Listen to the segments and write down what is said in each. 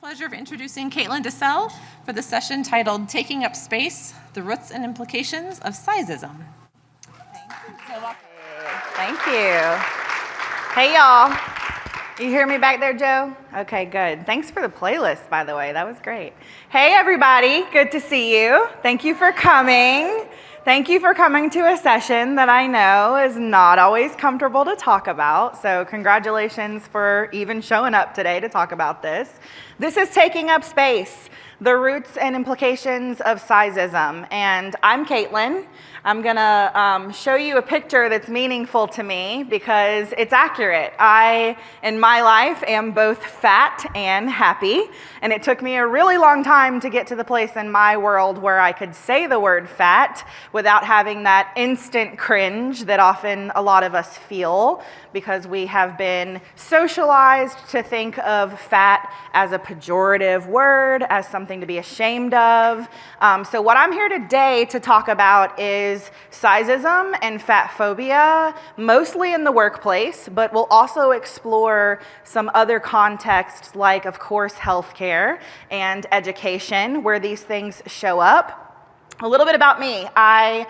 Pleasure of introducing Kaitlin Desselle for the session titled Taking Up Space, the Roots and Implications of Sizeism. Thank you. Hey, y'all. You hear me back there, Joe? Okay, good. Thanks for the playlist, by the way. That was great. Hey, everybody. Good to see you. Thank you for coming. Thank you for coming to a session that I know is not always comfortable to talk about. So congratulations for even showing up today to talk about this. This is Taking Up Space, the Roots and Implications of Sizeism. And I'm Kaitlin. I'm gonna show you a picture that's meaningful to me because it's accurate. I, in my life, am both fat and happy, and it took me a really long time to get to the place in my world where I could say the word fat without having that instant cringe that often a lot of us feel because we have been socialized to think of fat as a pejorative word, as something to be ashamed of. So what I'm here today to talk about is sizeism and fat phobia, mostly in the workplace, but we'll also explore some other contexts like, of course, healthcare and education, where these things show up. A little bit about me. I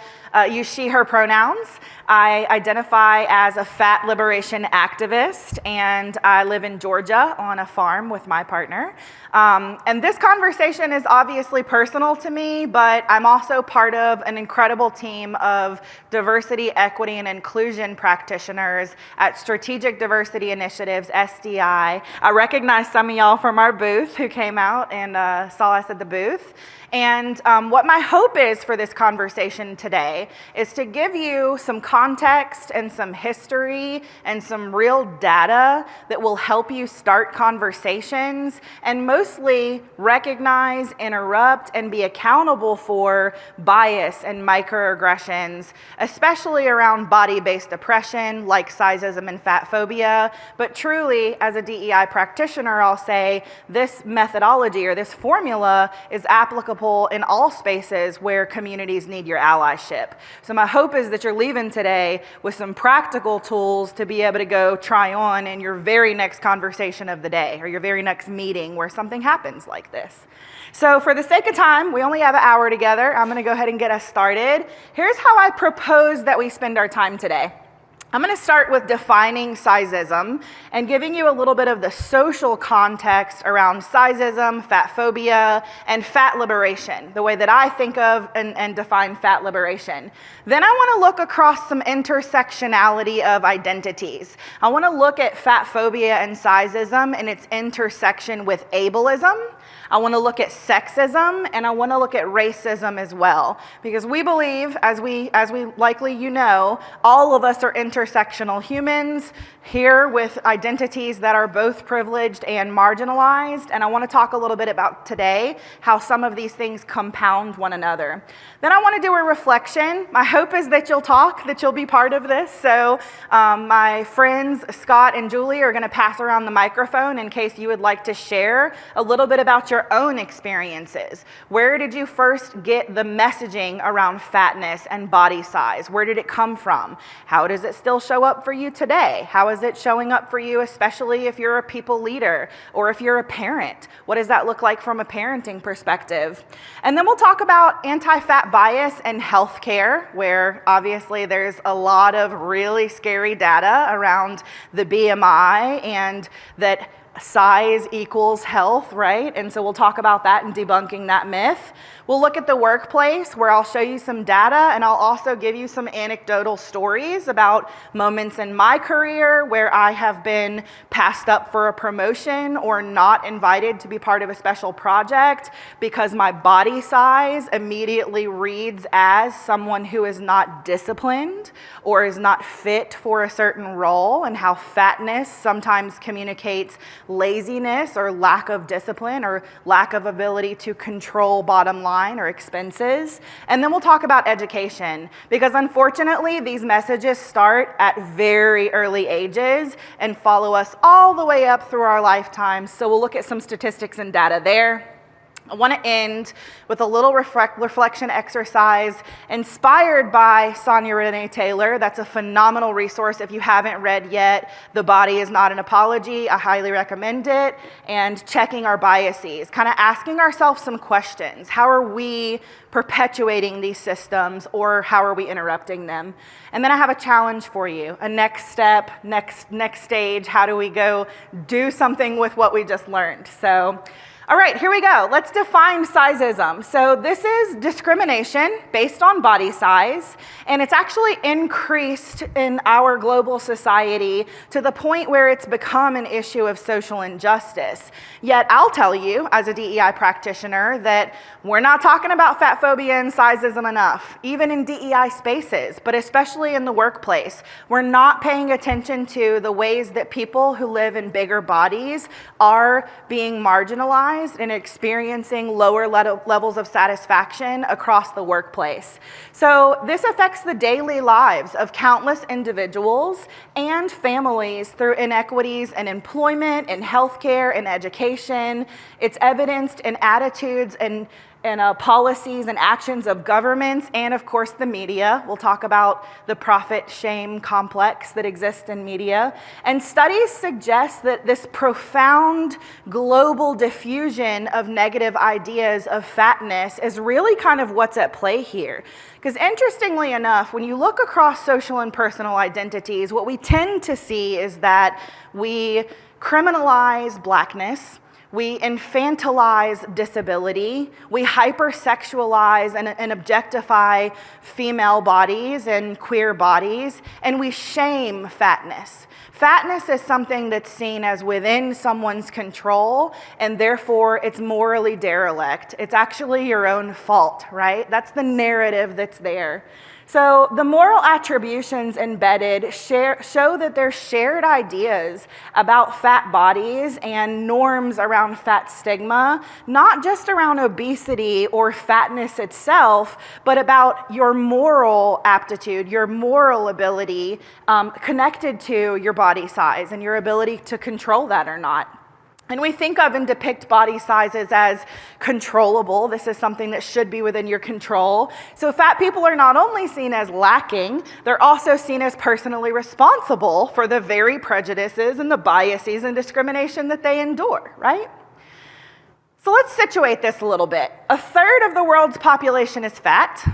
use she, her pronouns. I identify as a fat liberation activist, and I live in Georgia on a farm with my partner. And this conversation is obviously personal to me, but I'm also part of an incredible team of diversity, equity, and inclusion practitioners at Strategic Diversity Initiatives, SDI. I recognize some of y'all from our booth who came out and saw us at the booth. And what my hope is for this conversation today is to give you some context and some history and some real data that will help you start conversations and mostly recognize, interrupt, and be accountable for bias and microaggressions, especially around body-based oppression like sizeism and fat phobia. But truly, as a DEI practitioner, I'll say this methodology or this formula is applicable in all spaces where communities need your allyship. So my hope is that you're leaving today with some practical tools to be able to go try on in your very next conversation of the day or your very next meeting where something happens like this. So for the sake of time, we only have an hour together. I'm gonna go ahead and get us started. Here's how I propose that we spend our time today. I'm going to start with defining sizeism and giving you a little bit of the social context around sizeism, fat phobia, and fat liberation, the way that I think of and define fat liberation. Then I want to look across some intersectionality of identities. I want to look at fat phobia and sizeism and its intersection with ableism. I want to look at sexism, and I want to look at racism as well, because we believe, as we likely you know, all of us are intersectional humans here with identities that are both privileged and marginalized, and I want to talk a little bit about today how some of these things compound one another. Then I want to do a reflection. My hope is that you'll talk, that you'll be part of this, so my friends Scott and Julie are going to pass around the microphone in case you would like to share a little bit about your own experiences. Where did you first get the messaging around fatness and body size? Where did it come from? How does it still show up for you today? How is it showing up for you, especially if you're a people leader or if you're a parent? What does that look like from a parenting perspective? And then we'll talk about anti-fat bias and healthcare, where obviously there's a lot of really scary data around the BMI and that size equals health, right? And so we'll talk about that and debunking that myth. We'll look at the workplace, where I'll show you some data, and I'll also give you some anecdotal stories about moments in my career where I have been passed up for a promotion or not invited to be part of a special project because my body size immediately reads as someone who is not disciplined or is not fit for a certain role, and how fatness sometimes communicates laziness or lack of discipline or lack of ability to control bottom line or expenses. And then we'll talk about education, because unfortunately these messages start at very early ages and follow us all the way up through our lifetimes. So we'll look at some statistics and data there. I want to end with a little reflection exercise inspired by Sonia Renee Taylor. That's a phenomenal resource if you haven't read yet. The Body is Not an Apology. I highly recommend it. And checking our biases, kind of asking ourselves some questions. How are we perpetuating these systems, or how are we interrupting them? And then I have a challenge for you, a next step, next stage. How do we go do something with what we just learned? So, all right, here we go. Let's define sizeism. So this is discrimination based on body size, and it's actually increased in our global society to the point where it's become an issue of social injustice. Yet I'll tell you, as a DEI practitioner, that we're not talking about fat phobia and sizeism enough, even in DEI spaces, but especially in the workplace. We're not paying attention to the ways that people who live in bigger bodies are being marginalized and experiencing lower levels of satisfaction across the workplace. So this affects the daily lives of countless individuals and families through inequities in employment, in healthcare, in education. It's evidenced in attitudes and policies and actions of governments, and of course the media. We'll talk about the profit-shame complex that exists in media. And studies suggest that this profound global diffusion of negative ideas of fatness is really kind of what's at play here. Because interestingly enough, when you look across social and personal identities, what we tend to see is that we criminalize Blackness, we infantilize disability, we hypersexualize and objectify female bodies and queer bodies, and we shame fatness. Fatness is something that's seen as within someone's control, and therefore it's morally derelict. It's actually your own fault, right? That's the narrative that's there. So the moral attributions embedded show that there's shared ideas about fat bodies and norms around fat stigma, not just around obesity or fatness itself, but about your moral aptitude, your moral ability connected to your body size and your ability to control that or not. And we think of and depict body sizes as controllable. This is something that should be within your control. So fat people are not only seen as lacking, they're also seen as personally responsible for the very prejudices and the biases and discrimination that they endure, right? So let's situate this a little bit. A third of the world's population is fat.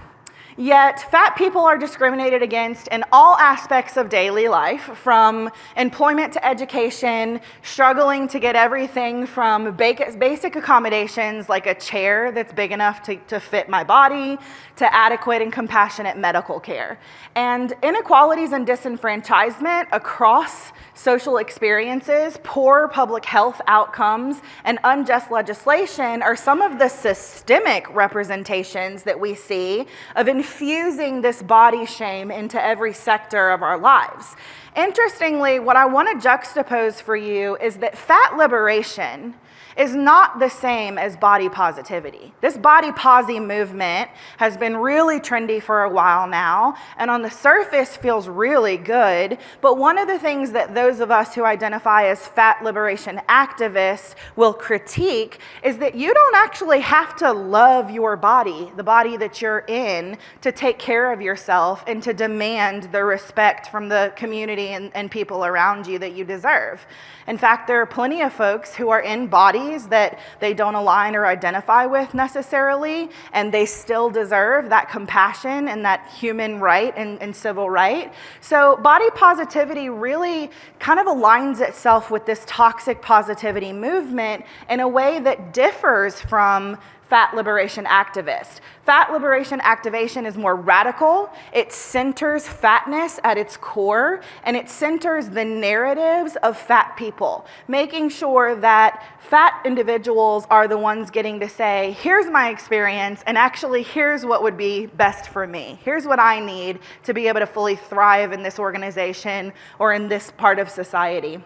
Yet fat people are discriminated against in all aspects of daily life, from employment to education, struggling to get everything from basic accommodations like a chair that's big enough to fit my body, to adequate and compassionate medical care. And inequalities and disenfranchisement across social experiences, poor public health outcomes, and unjust legislation are some of the systemic representations that we see of infusing this body shame into every sector of our lives. Interestingly, what I want to juxtapose for you is that fat liberation is not the same as body positivity. This body posi movement has been really trendy for a while now, and on the surface feels really good, but one of the things that those of us who identify as fat liberation activists will critique is that you don't actually have to love your body, the body that you're in, to take care of yourself and to demand the respect from the community and people around you that you deserve. In fact, there are plenty of folks who are in bodies that they don't align or identify with necessarily, and they still deserve that compassion and that human right and civil right. So body positivity really kind of aligns itself with this toxic positivity movement in a way that differs from fat liberation activists. Fat liberation activation is more radical. It centers fatness at its core, and it centers the narratives of fat people, making sure that fat individuals are the ones getting to say, here's my experience, and actually here's what would be best for me. Here's what I need to be able to fully thrive in this organization or in this part of society.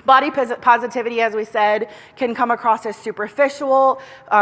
Body positivity, as we said, can come across as superficial,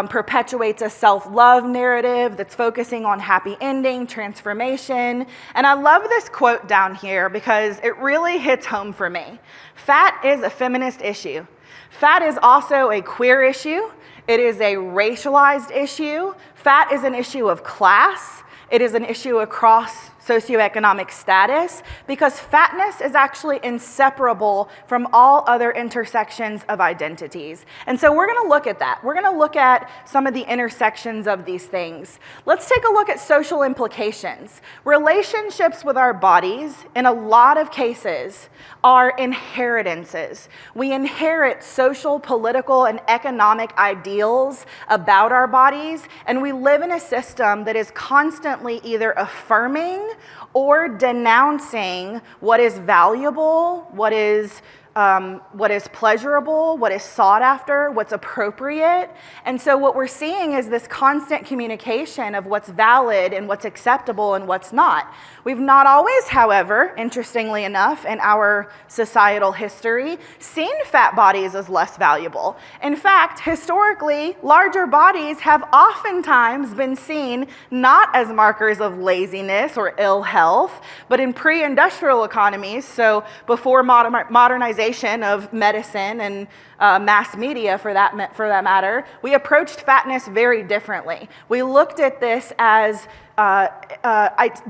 perpetuates a self-love narrative that's focusing on happy ending, transformation. And I love this quote down here because it really hits home for me. Fat is a feminist issue. Fat is also a queer issue. It is a racialized issue. Fat is an issue of class. It is an issue across socioeconomic status, because fatness is actually inseparable from all other intersections of identities. And so we're gonna look at that. We're gonna look at some of the intersections of these things. Let's take a look at social implications. Relationships with our bodies, in a lot of cases, are inheritances. We inherit social, political, and economic ideals about our bodies, and we live in a system that is constantly either affirming or denouncing what is valuable, what is pleasurable, what is sought after, what's appropriate. And so what we're seeing is this constant communication of what's valid and what's acceptable and what's not. We've not always, however, interestingly enough, in our societal history, seen fat bodies as less valuable. In fact, historically, larger bodies have oftentimes been seen not as markers of laziness or ill health, but in pre-industrial economies, so before modernization of medicine and mass media, for that matter, we approached fatness very differently. We looked at this as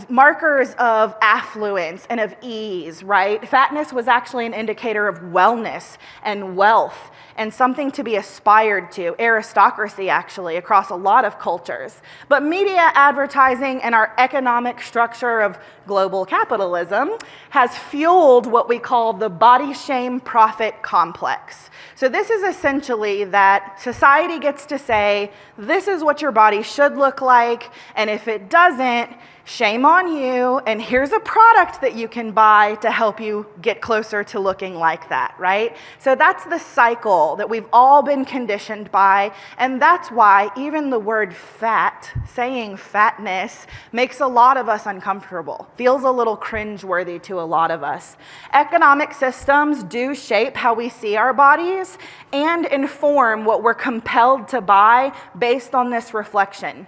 markers of affluence and of ease, right? Fatness was actually an indicator of wellness and wealth and something to be aspired to, aristocracy actually, across a lot of cultures. But media, advertising, and our economic structure of global capitalism has fueled what we call the body shame profit complex. So this is essentially that society gets to say, this is what your body should look like, and if it doesn't, shame on you, and here's a product that you can buy to help you get closer to looking like that, right? So that's the cycle that we've all been conditioned by, and that's why even the word fat, saying fatness, makes a lot of us uncomfortable, feels a little cringeworthy to a lot of us. Economic systems do shape how we see our bodies and inform what we're compelled to buy based on this reflection.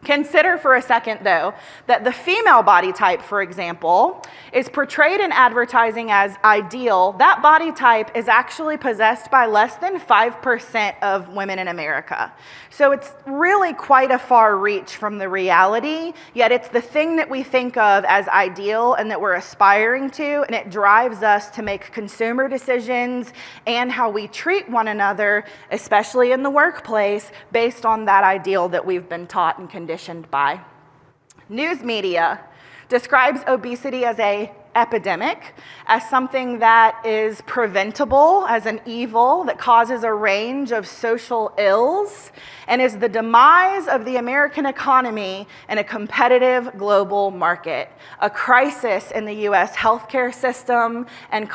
Consider for a second, though, that the female body type, for example, is portrayed in advertising as ideal. That body type is actually possessed by less than 5% of women in America. So it's really quite a far reach from the reality, yet it's the thing that we think of as ideal and that we're aspiring to, and it drives us to make consumer decisions and how we treat one another, especially in the workplace, based on that ideal that we've been taught and conditioned by. News media describes obesity as an epidemic, as something that is preventable, as an evil that causes a range of social ills, and is the demise of the American economy in a competitive global market, a crisis in the U.S. healthcare system, and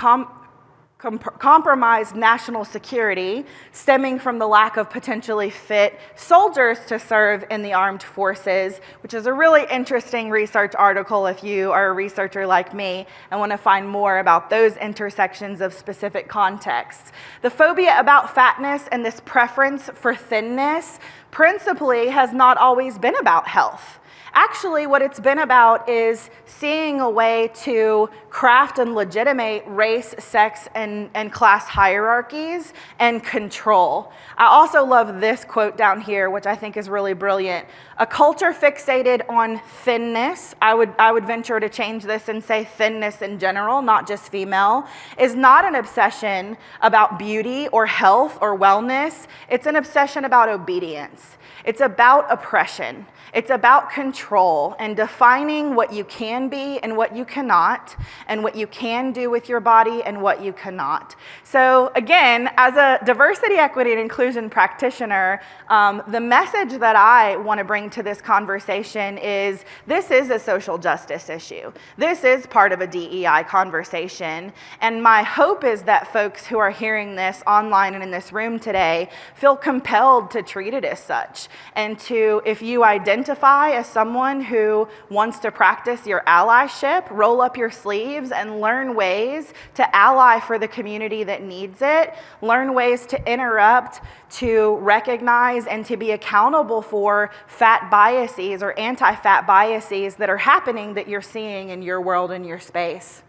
compromised national security stemming from the lack of potentially fit soldiers to serve in the armed forces, which is a really interesting research article if you are a researcher like me and want to find more about those intersections of specific contexts. The phobia about fatness and this preference for thinness principally has not always been about health. Actually, what it's been about is seeing a way to craft and legitimate race, sex, and class hierarchies and control. I also love this quote down here, which I think is really brilliant. A culture fixated on thinness, I would venture to change this and say thinness in general, not just female, is not an obsession about beauty or health or wellness. It's an obsession about obedience. It's about oppression. It's about control and defining what you can be and what you cannot, and what you can do with your body and what you cannot. So again, as a diversity, equity, and inclusion practitioner, the message that I want to bring to this conversation is this is a social justice issue. This is part of a DEI conversation. And my hope is that folks who are hearing this online and in this room today feel compelled to treat it as such. And to, if you identify as someone who wants to practice your allyship, roll up your sleeves and learn ways to ally for the community that needs it, learn ways to interrupt, to recognize, and to be accountable for fat biases or anti-fat biases that are happening that you're seeing in your world and your space.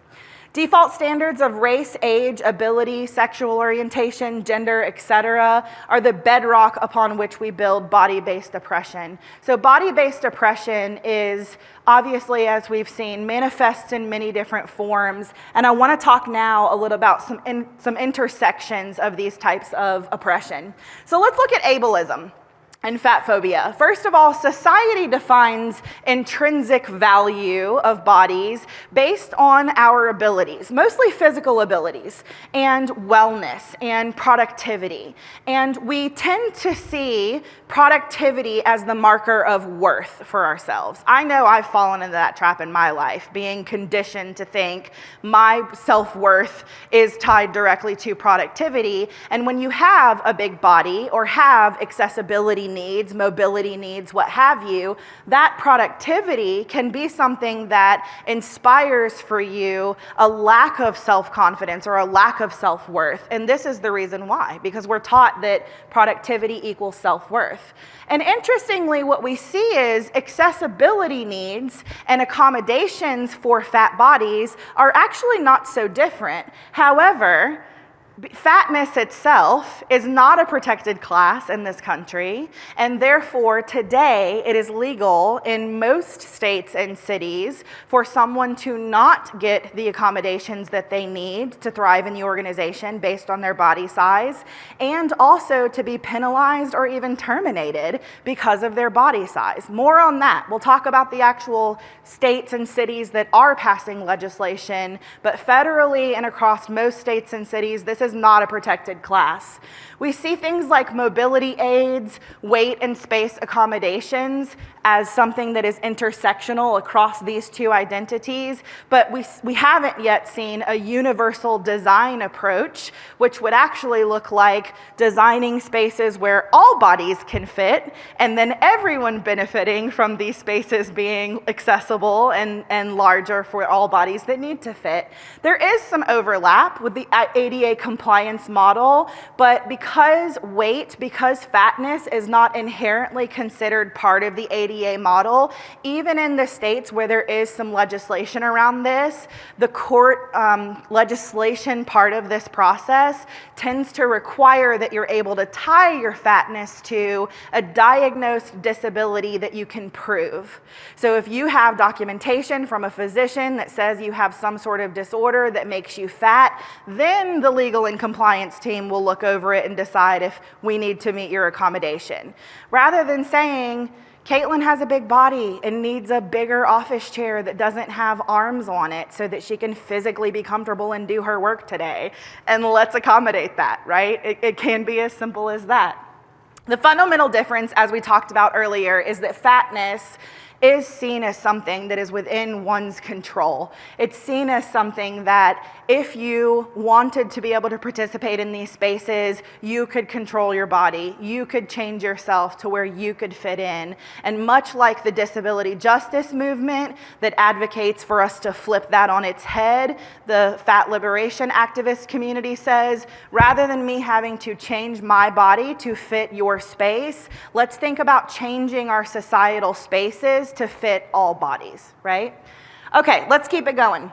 Default standards of race, age, ability, sexual orientation, gender, etc. are the bedrock upon which we build body-based oppression. So body-based oppression is obviously, as we've seen, manifests in many different forms. And I want to talk now a little about some intersections of these types of oppression. So let's look at ableism and fat phobia. First of all, society defines intrinsic value of bodies based on our abilities, mostly physical abilities, and wellness and productivity. And we tend to see productivity as the marker of worth for ourselves. I know I've fallen into that trap in my life, being conditioned to think my self-worth is tied directly to productivity. And when you have a big body or have accessibility needs, mobility needs, what have you, that productivity can be something that inspires for you a lack of self-confidence or a lack of self-worth. And this is the reason why, because we're taught that productivity equals self-worth. And interestingly, what we see is accessibility needs and accommodations for fat bodies are actually not so different. However, fatness itself is not a protected class in this country, and therefore today it is legal in most states and cities for someone to not get the accommodations that they need to thrive in the organization based on their body size, and also to be penalized or even terminated because of their body size. More on that. We'll talk about the actual states and cities that are passing legislation, but federally and across most states and cities, this is not a protected class. We see things like mobility aids, weight and space accommodations as something that is intersectional across these two identities, but we haven't yet seen a universal design approach, which would actually look like designing spaces where all bodies can fit, and then everyone benefiting from these spaces being accessible and larger for all bodies that need to fit. There is some overlap with the ADA compliance model, but because fatness is not inherently considered part of the ADA model, even in the states where there is some legislation around this, the court legislation part of this process tends to require that you're able to tie your fatness to a diagnosed disability that you can prove. So if you have documentation from a physician that says you have some sort of disorder that makes you fat, then the legal and compliance team will look over it and decide if we need to meet your accommodation. Rather than saying, Kaitlin has a big body and needs a bigger office chair that doesn't have arms on it so that she can physically be comfortable and do her work today. And let's accommodate that, right? It can be as simple as that. The fundamental difference, as we talked about earlier, is that fatness is seen as something that is within one's control. It's seen as something that if you wanted to be able to participate in these spaces, you could control your body, you could change yourself to where you could fit in. And much like the disability justice movement that advocates for us to flip that on its head, the fat liberation activist community says, rather than me having to change my body to fit your space, let's think about changing our societal spaces to fit all bodies, right? Okay, let's keep it going.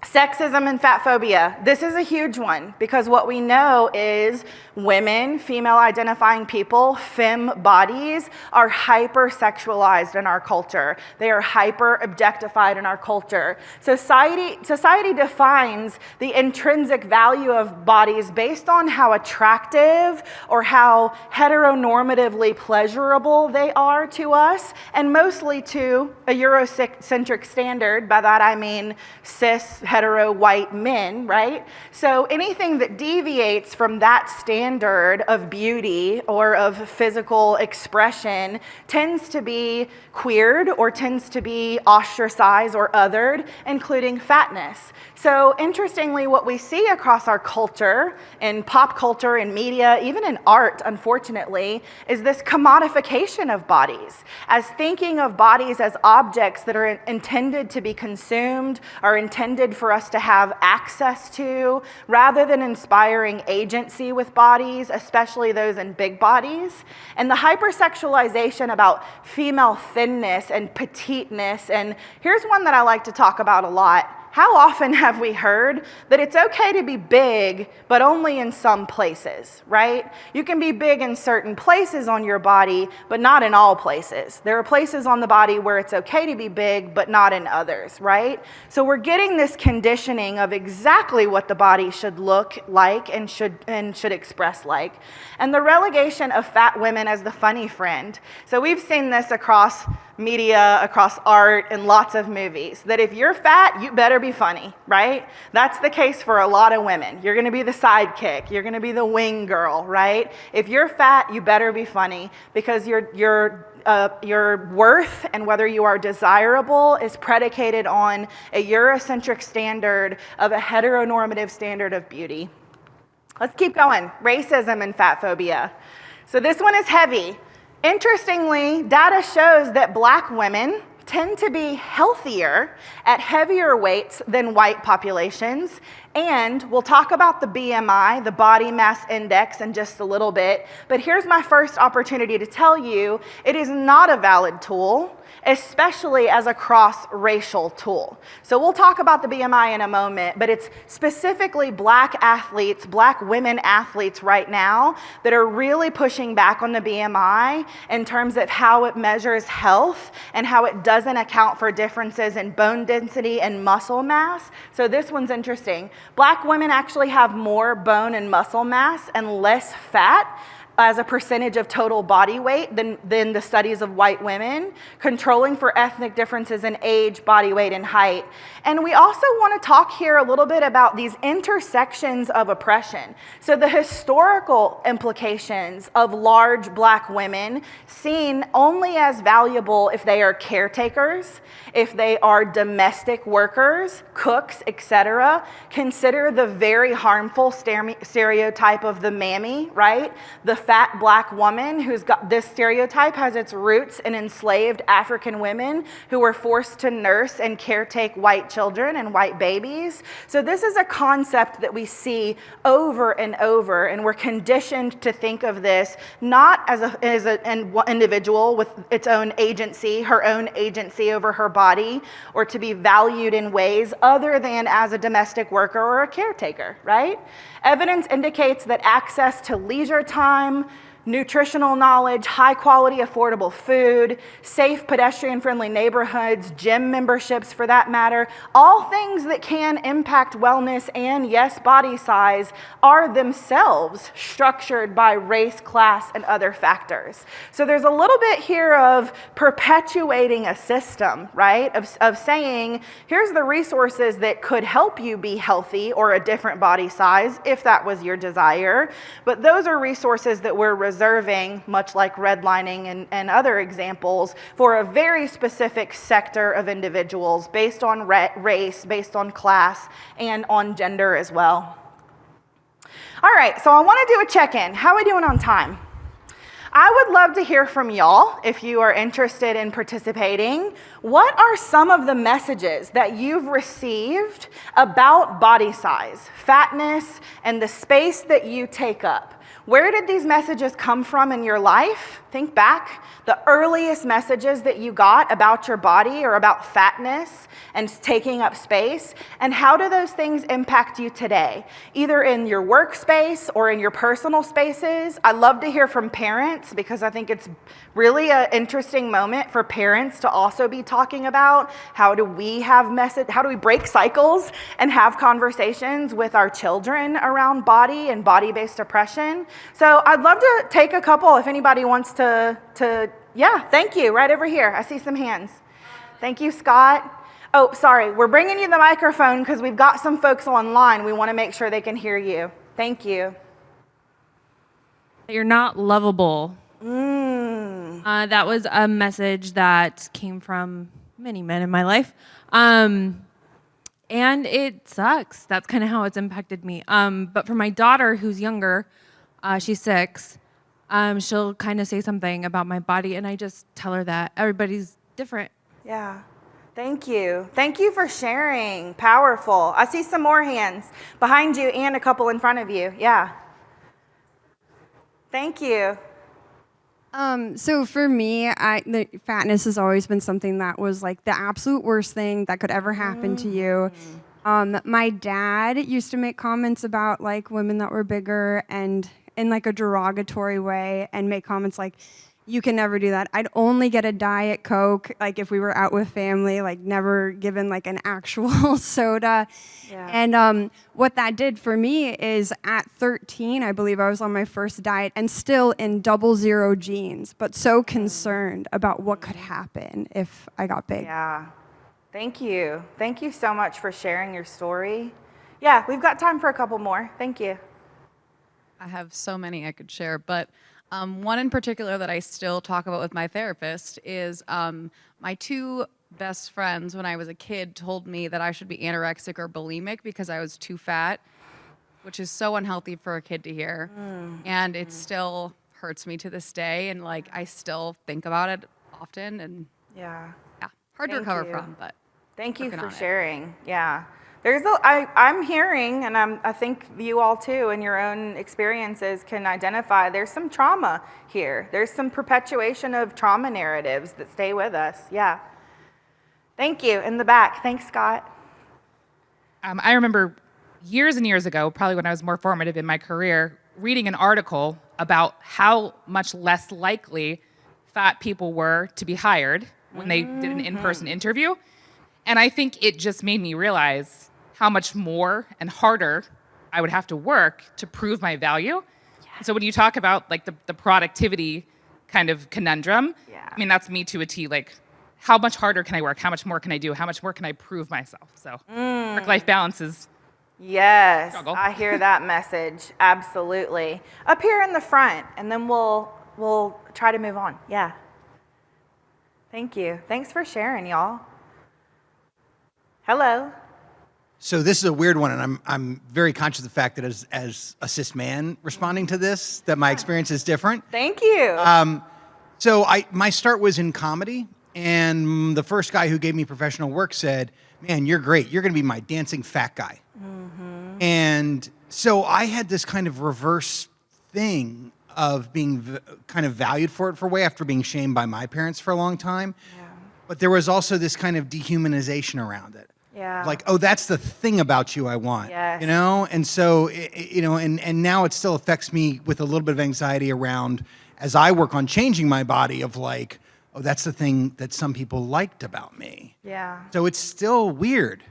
Sexism and fat phobia. This is a huge one because what we know is women, female identifying people, femme bodies are hyper-sexualized in our culture. They are hyper-objectified in our culture. Society defines the intrinsic value of bodies based on how attractive or how heteronormatively pleasurable they are to us, and mostly to a Eurocentric standard. By that I mean cis, hetero white men, right? So anything that deviates from that standard of beauty or of physical expression tends to be queered or tends to be ostracized or othered, including fatness. So interestingly, what we see across our culture, in pop culture, in media, even in art, unfortunately, is this commodification of bodies, as thinking of bodies as objects that are intended to be consumed, are intended for us to have access to, rather than inspiring agency with bodies, especially those in big bodies. And the hypersexualization about female thinness and petiteness, and here's one that I like to talk about a lot, how often have we heard that it's okay to be big, but only in some places, right? You can be big in certain places on your body, but not in all places. There are places on the body where it's okay to be big, but not in others, right? So we're getting this conditioning of exactly what the body should look like and should express like. And the relegation of fat women as the funny friend. So we've seen this across media, across art, and lots of movies, that if you're fat, you better be funny, right? That's the case for a lot of women. You're gonna be the sidekick, you're gonna be the wing girl, right? If you're fat, you better be funny, because your worth and whether you are desirable is predicated on a Eurocentric standard of a heteronormative standard of beauty. Let's keep going. Racism and fat phobia. So this one is heavy. Interestingly, data shows that Black women tend to be healthier at heavier weights than white populations. And we'll talk about the BMI, the body mass index, in just a little bit. But here's my first opportunity to tell you it is not a valid tool, especially as a cross-racial tool. So we'll talk about the BMI in a moment, but it's specifically Black athletes, Black women athletes right now that are really pushing back on the BMI in terms of how it measures health and how it doesn't account for differences in bone density and muscle mass. So this one's interesting. Black women actually have more bone and muscle mass and less fat as a percentage of total body weight than the studies of white women, controlling for ethnic differences in age, body weight, and height. And we also want to talk here a little bit about these intersections of oppression. So the historical implications of large Black women seen only as valuable if they are caretakers, if they are domestic workers, cooks, etc. Consider the very harmful stereotype of the mammy, right? The fat Black woman who's got this stereotype has its roots in enslaved African women who were forced to nurse and caretake white children and white babies. So this is a concept that we see over and over, and we're conditioned to think of this not as an individual with its own agency, her own agency over her body, or to be valued in ways other than as a domestic worker or a caretaker, right? Evidence indicates that access to leisure time, nutritional knowledge, high quality, affordable food, safe pedestrian-friendly neighborhoods, gym memberships for that matter, all things that can impact wellness and, yes, body size, are themselves structured by race, class, and other factors. So there's a little bit here of perpetuating a system, right, of saying, here's the resources that could help you be healthy or a different body size, if that was your desire, but those are resources that we're reserving, much like redlining and other examples, for a very specific sector of individuals based on race, based on class, and on gender as well. All right, so I want to do a check-in. How are we doing on time? I would love to hear from y'all if you are interested in participating. What are some of the messages that you've received about body size, fatness, and the space that you take up? Where did these messages come from in your life? Think back. The earliest messages that you got about your body or about fatness and taking up space, and how do those things impact you today, either in your workspace or in your personal spaces? I love to hear from parents because I think it's really an interesting moment for parents to also be talking about how do we break cycles and have conversations with our children around body and body-based oppression. So I'd love to take a couple if anybody wants to yeah, thank you, right over here. I see some hands. Thank you, Scott. Oh, sorry, we're bringing you the microphone because we've got some folks online. We want to make sure they can hear you. Thank you. You're not lovable. That was a message that came from many men in my life. And it sucks. That's kind of how it's impacted me. But for my daughter, who's younger, she's 6, she'll kind of say something about my body, and I just tell her that everybody's different. Yeah. Thank you. Thank you for sharing. Powerful. I see some more hands behind you and a couple in front of you. Yeah. Thank you. So for me, the fatness has always been something that was like the absolute worst thing that could ever happen to you. My dad used to make comments about like women that were bigger and in like a derogatory way and make comments like, you can never do that. I'd only get a Diet Coke, like if we were out with family, like never given like an actual soda. Yeah. And what that did for me is at 13, I believe I was on my first diet and still in 00 jeans, but so concerned about what could happen if I got big. Yeah. Thank you. Thank you so much for sharing your story. Yeah, we've got time for a couple more. Thank you. I have so many I could share, but one in particular that I still talk about with my therapist is my two best friends when I was a kid told me that I should be anorexic or bulimic because I was too fat, which is so unhealthy for a kid to hear. And it still hurts me to this day, and like I still think about it often, and Yeah. hard to Thank recover you. from, but Thank you working for on it. sharing. Yeah. I'm hearing, and I think you all too, in your own experiences, can identify there's some trauma here. There's some perpetuation of trauma narratives that stay with us. Yeah. Thank you. In the back. Thanks, Scott. I remember years and years ago, probably when I was more formative in my career, reading an article about how much less likely fat people were to be hired when they did an in-person interview. And I think it just made me realize how much more and harder I would have to work to prove my value. So when you talk about like the productivity kind of conundrum, Yeah. I mean, that's me to a T. Like, how much harder can I work? How much more can I do? How much more can I prove myself? So work-life balance is Yes, Struggle. I hear that message. Absolutely. Up here in the front, and then we'll try to move on. Yeah. Thank you. Thanks for sharing, y'all. Hello. So this is a weird one, and I'm very conscious of the fact that as a cis man responding to this, that my experience is different. Thank you. So my start was in comedy, and the first guy who gave me professional work said, "Man, you're great. You're going to be my dancing fat guy." And so I had this kind of reverse thing of being kind of valued for it for way after being shamed by my parents for a long time. Yeah. But there was also this kind of dehumanization around it. Yeah. Like, oh, that's the thing about you I want. Yes. You know? And so, and now it still affects me with a little bit of anxiety around as I work on changing my body of like, oh, that's the thing that some people liked about me. Yeah. So it's still weird.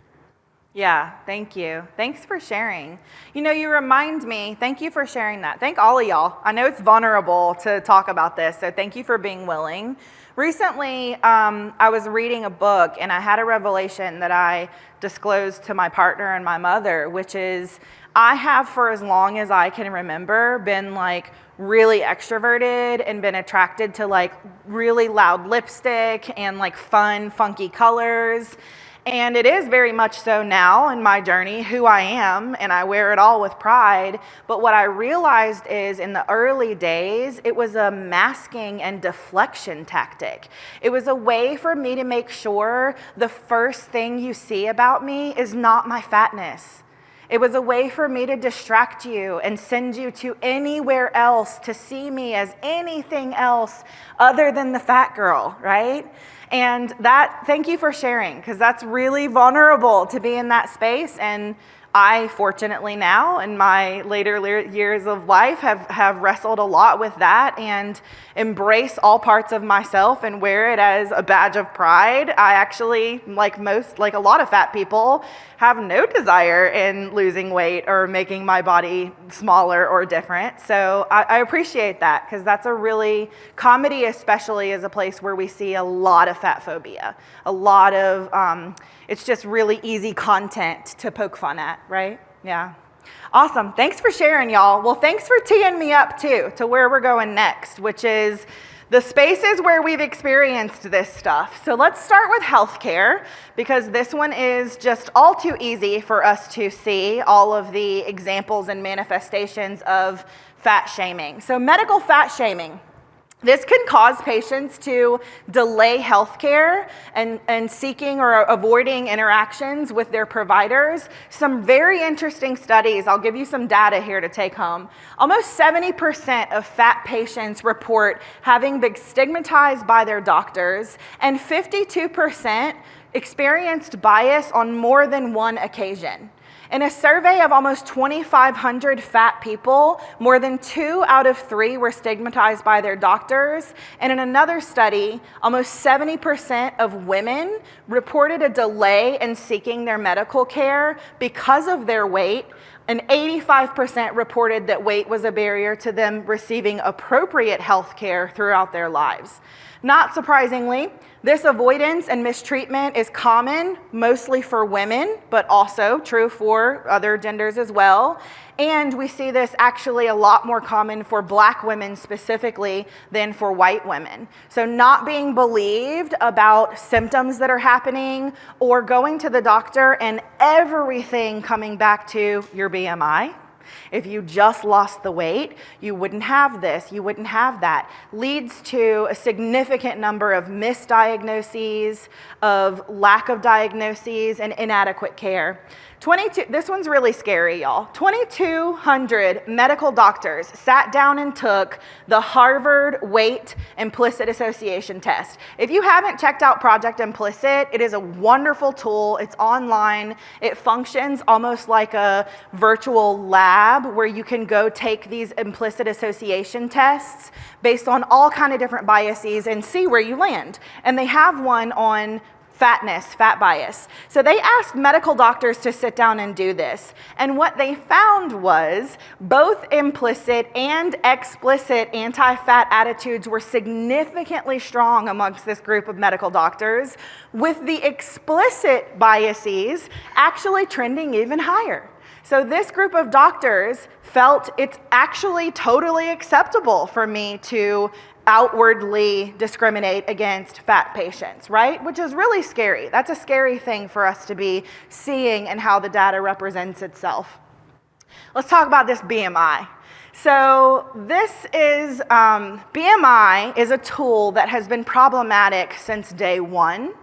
Yeah, thank you. Thanks for sharing. You know, you remind me, thank you for sharing that. Thank all of y'all. I know it's vulnerable to talk about this, so thank you for being willing. Recently, I was reading a book, and I had a revelation that I disclosed to my partner and my mother, which is I have, for as long as I can remember, been like really extroverted and been attracted to like really loud lipstick and like fun, funky colors. And it is very much so now in my journey who I am, and I wear it all with pride. But what I realized is in the early days, it was a masking and deflection tactic. It was a way for me to make sure the first thing you see about me is not my fatness. It was a way for me to distract you and send you to anywhere else to see me as anything else other than the fat girl, right? And that, thank you for sharing, because that's really vulnerable to be in that space. And I, fortunately now, in my later years of life, have wrestled a lot with that and embrace all parts of myself and wear it as a badge of pride. I actually, like a lot of fat people, have no desire in losing weight or making my body smaller or different. So I appreciate that, because that's a really, comedy especially is a place where we see a lot of fat phobia, a lot of, it's just really easy content to poke fun at, right? Yeah. Awesome. Thanks for sharing, y'all. Well, thanks for teeing me up, too, to where we're going next, which is the spaces where we've experienced this stuff. So let's start with healthcare, because this one is just all too easy for us to see all of the examples and manifestations of fat shaming. So medical fat shaming. This can cause patients to delay healthcare and seeking or avoiding interactions with their providers. Some very interesting studies. I'll give you some data here to take home. Almost 70% of fat patients report having been stigmatized by their doctors, and 52% experienced bias on more than one occasion. In a survey of almost 2,500 fat people, more than 2 out of 3 were stigmatized by their doctors. And in another study, almost 70% of women reported a delay in seeking their medical care because of their weight. And 85% reported that weight was a barrier to them receiving appropriate health care throughout their lives. Not surprisingly, this avoidance and mistreatment is common, mostly for women, but also true for other genders as well. And we see this actually a lot more common for Black women specifically than for white women. So not being believed about symptoms that are happening or going to the doctor and everything coming back to your BMI. If you just lost the weight, you wouldn't have this, you wouldn't have that. Leads to a significant number of misdiagnoses, of lack of diagnoses, and inadequate care. This one's really scary, y'all. 2,200 medical doctors sat down and took the Harvard Weight Implicit Association test. If you haven't checked out Project Implicit, it is a wonderful tool. It's online. It functions almost like a virtual lab where you can go take these implicit association tests based on all kind of different biases and see where you land. And they have one on fatness, fat bias. So they asked medical doctors to sit down and do this. And what they found was both implicit and explicit anti-fat attitudes were significantly strong amongst this group of medical doctors, with the explicit biases actually trending even higher. So this group of doctors felt it's actually totally acceptable for me to outwardly discriminate against fat patients, right? Which is really scary. That's a scary thing for us to be seeing and how the data represents itself. Let's talk about this BMI. So this is, BMI is a tool that has been problematic since day one.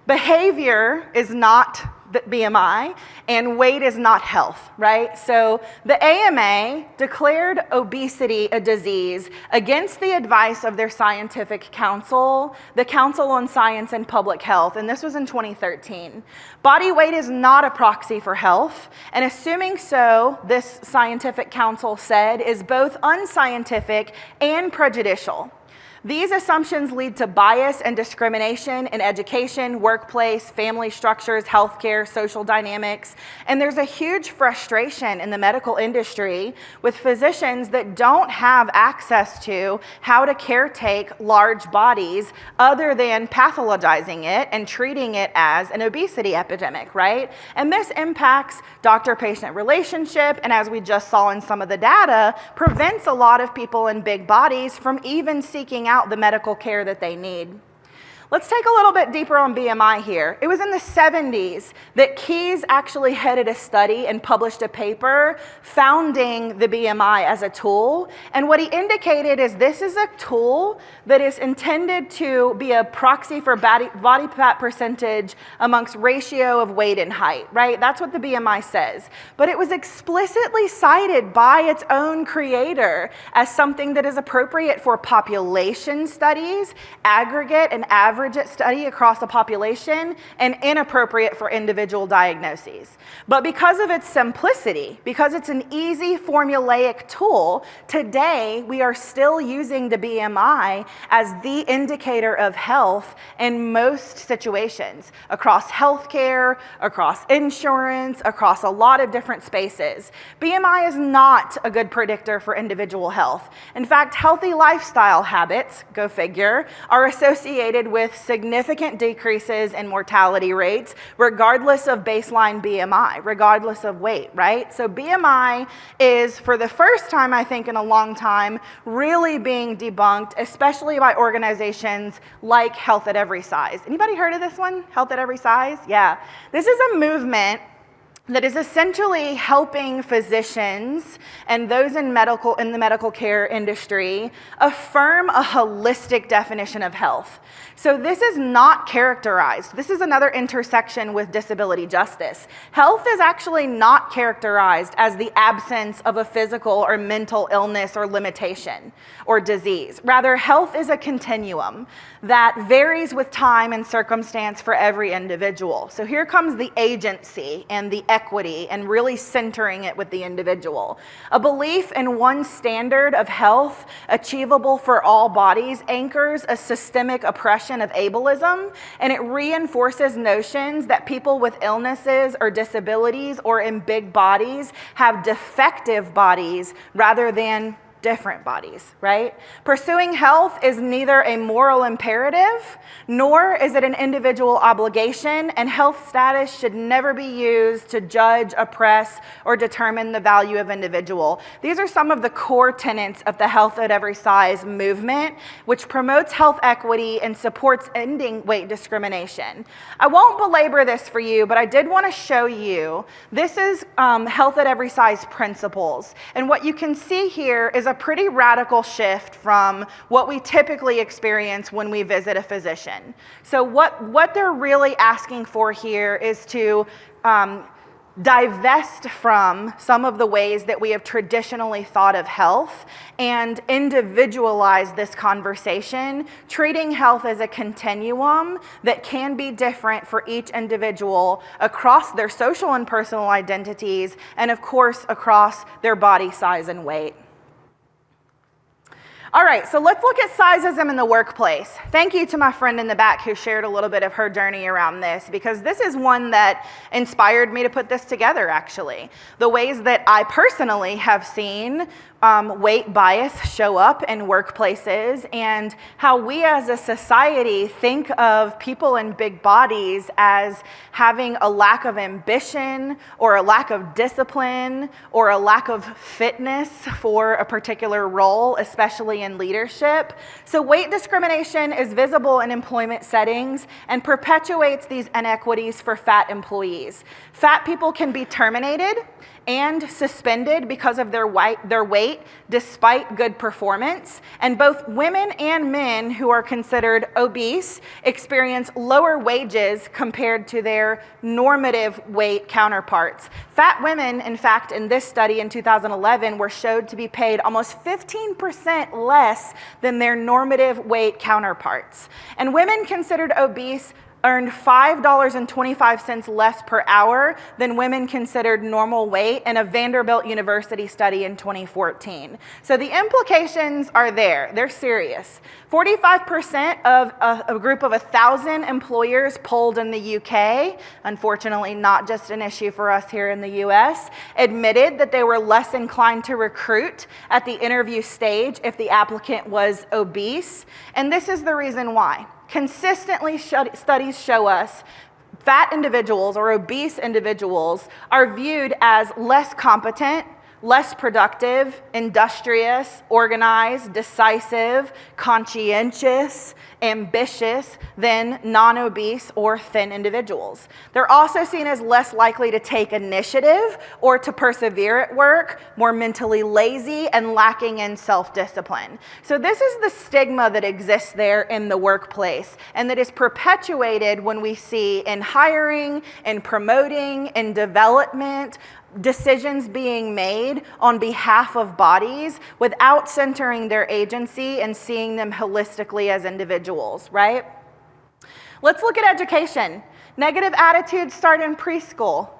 Behavior is not the BMI, and weight is not health, right? So the AMA declared obesity a disease against the advice of their scientific council, the Council on Science and Public Health, and this was in 2013. Body weight is not a proxy for health, and assuming so, this scientific council said, is both unscientific and prejudicial. These assumptions lead to bias and discrimination in education, workplace, family structures, healthcare, social dynamics, and there's a huge frustration in the medical industry with physicians that don't have access to how to caretake large bodies other than pathologizing it and treating it as an obesity epidemic, right? And this impacts doctor-patient relationship, and as we just saw in some of the data, prevents a lot of people in big bodies from even seeking out the medical care that they need. Let's take a little bit deeper on BMI here. It was in the 70s that Keyes actually headed a study and published a paper founding the BMI as a tool. And what he indicated is this is a tool that is intended to be a proxy for body fat percentage amongst ratio of weight and height, right? That's what the BMI says. But it was explicitly cited by its own creator as something that is appropriate for population studies, aggregate and average study across a population, and inappropriate for individual diagnoses. But because of its simplicity, because it's an easy formulaic tool, today we are still using the BMI as the indicator of health in most situations, across healthcare, across insurance, across a lot of different spaces. BMI is not a good predictor for individual health. In fact, healthy lifestyle habits, go figure, are associated with significant decreases in mortality rates, regardless of baseline BMI, regardless of weight, right? So BMI is, for the first time, I think, in a long time, really being debunked, especially by organizations like Health at Every Size. Anybody heard of this one? Health at Every Size? Yeah. This is a movement that is essentially helping physicians and those in the medical care industry affirm a holistic definition of health. So this is not characterized. This is another intersection with disability justice. Health is actually not characterized as the absence of a physical or mental illness or limitation or disease. Rather, health is a continuum that varies with time and circumstance for every individual. So here comes the agency and the equity and really centering it with the individual. A belief in one standard of health achievable for all bodies anchors a systemic oppression of ableism, and it reinforces notions that people with illnesses or disabilities or in big bodies have defective bodies rather than different bodies, right? Pursuing health is neither a moral imperative, nor is it an individual obligation, and health status should never be used to judge, oppress, or determine the value of individual. These are some of the core tenets of the Health at Every Size movement, which promotes health equity and supports ending weight discrimination. I won't belabor this for you, but I did want to show you, this is Health at Every Size principles. And what you can see here is a pretty radical shift from what we typically experience when we visit a physician. So what they're really asking for here is to divest from some of the ways that we have traditionally thought of health and individualize this conversation, treating health as a continuum that can be different for each individual across their social and personal identities, and of course across their body size and weight. All right, so let's look at sizeism in the workplace. Thank you to my friend in the back who shared a little bit of her journey around this, because this is one that inspired me to put this together, actually. The ways that I personally have seen weight bias show up in workplaces, and how we as a society think of people in big bodies as having a lack of ambition or a lack of discipline or a lack of fitness for a particular role, especially in leadership. So weight discrimination is visible in employment settings and perpetuates these inequities for fat employees. Fat people can be terminated and suspended because of their weight despite good performance, and both women and men who are considered obese experience lower wages compared to their normative weight counterparts. Fat women, in fact, in this study in 2011 were showed to be paid almost 15% less than their normative weight counterparts. And women considered obese earned $5.25 less per hour than women considered normal weight in a Vanderbilt University study in 2014. So the implications are there. They're serious. 45% of a group of 1,000 employers polled in the UK, unfortunately not just an issue for us here in the US, admitted that they were less inclined to recruit at the interview stage if the applicant was obese. And this is the reason why. Consistently, studies show us fat individuals or obese individuals are viewed as less competent, less productive, industrious, organized, decisive, conscientious, ambitious than non-obese or thin individuals. They're also seen as less likely to take initiative or to persevere at work, more mentally lazy, and lacking in self-discipline. So this is the stigma that exists there in the workplace, and that is perpetuated when we see in hiring, in promoting, in development, decisions being made on behalf of bodies without centering their agency and seeing them holistically as individuals, right? Let's look at education. Negative attitudes start in preschool.